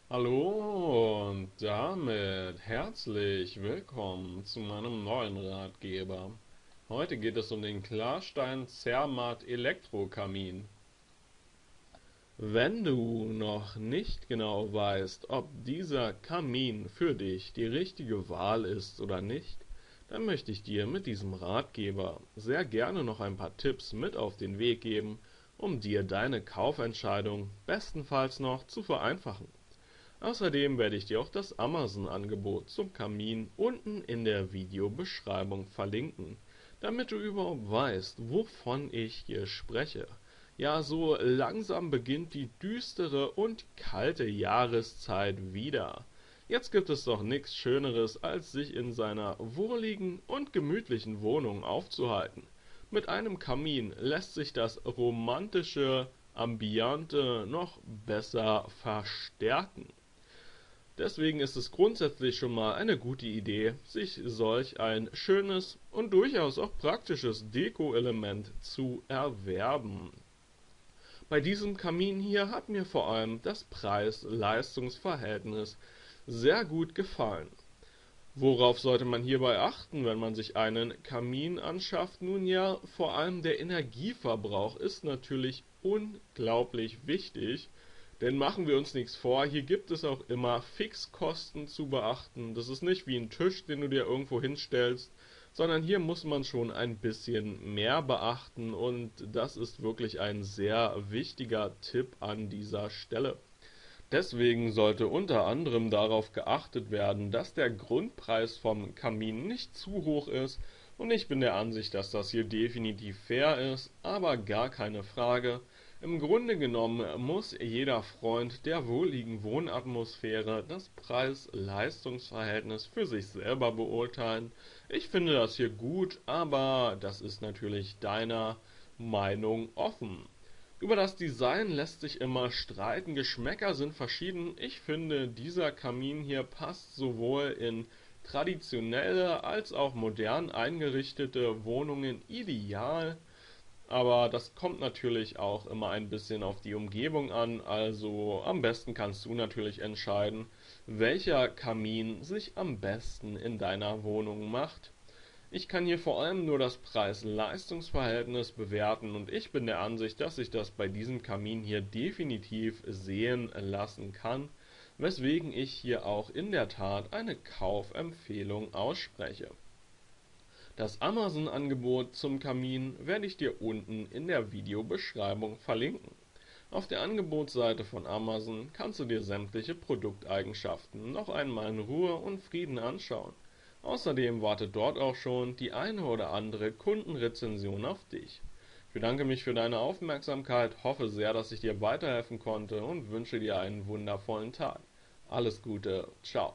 Hallo und damit herzlich willkommen zu meinem neuen Ratgeber. Heute geht es um den Klarstein Zermatt Elektrokamin. Wenn du noch nicht genau weißt, ob dieser Kamin für dich die richtige Wahl ist oder nicht, dann möchte ich dir mit diesem Ratgeber sehr gerne noch ein paar Tipps mit auf den Weg geben, um dir deine Kaufentscheidung bestenfalls noch zu vereinfachen. Außerdem werde ich dir auch das Amazon-Angebot zum Kamin unten in der Videobeschreibung verlinken, damit du überhaupt weißt, wovon ich hier spreche. Ja, so langsam beginnt die düstere und kalte Jahreszeit wieder. Jetzt gibt es doch nichts Schöneres, als sich in seiner wohligen und gemütlichen Wohnung aufzuhalten. Mit einem Kamin lässt sich das romantische Ambiente noch besser verstärken. Deswegen ist es grundsätzlich schon mal eine gute Idee, sich solch ein schönes und durchaus auch praktisches Deko-Element zu erwerben. Bei diesem Kamin hier hat mir vor allem das Preis-Leistungs-Verhältnis sehr gut gefallen. Worauf sollte man hierbei achten, wenn man sich einen Kamin anschafft? Nun ja, vor allem der Energieverbrauch ist natürlich unglaublich wichtig, denn machen wir uns nichts vor, hier gibt es auch immer Fixkosten zu beachten. Das ist nicht wie ein Tisch, den du dir irgendwo hinstellst, sondern hier muss man schon ein bisschen mehr beachten und das ist wirklich ein sehr wichtiger Tipp an dieser Stelle. Deswegen sollte unter anderem darauf geachtet werden, dass der Grundpreis vom Kamin nicht zu hoch ist, und ich bin der Ansicht, dass das hier definitiv fair ist, aber gar keine Frage. Im Grunde genommen muss jeder Freund der wohligen Wohnatmosphäre das Preis-Leistungs-Verhältnis für sich selber beurteilen. Ich finde das hier gut, aber das ist natürlich deiner Meinung offen. Über das Design lässt sich immer streiten, Geschmäcker sind verschieden. Ich finde, dieser Kamin hier passt sowohl in traditionelle als auch modern eingerichtete Wohnungen ideal, aber das kommt natürlich auch immer ein bisschen auf die Umgebung an, also am besten kannst du natürlich entscheiden, welcher Kamin sich am besten in deiner Wohnung macht. Ich kann hier vor allem nur das Preis-Leistungs-Verhältnis bewerten und ich bin der Ansicht, dass sich das bei diesem Kamin hier definitiv sehen lassen kann, weswegen ich hier auch in der Tat eine Kaufempfehlung ausspreche. Das Amazon-Angebot zum Kamin werde ich dir unten in der Videobeschreibung verlinken. Auf der Angebotsseite von Amazon kannst du dir sämtliche Produkteigenschaften noch einmal in Ruhe und Frieden anschauen. Außerdem wartet dort auch schon die eine oder andere Kundenrezension auf dich. Ich bedanke mich für deine Aufmerksamkeit, hoffe sehr, dass ich dir weiterhelfen konnte und wünsche dir einen wundervollen Tag. Alles Gute, ciao.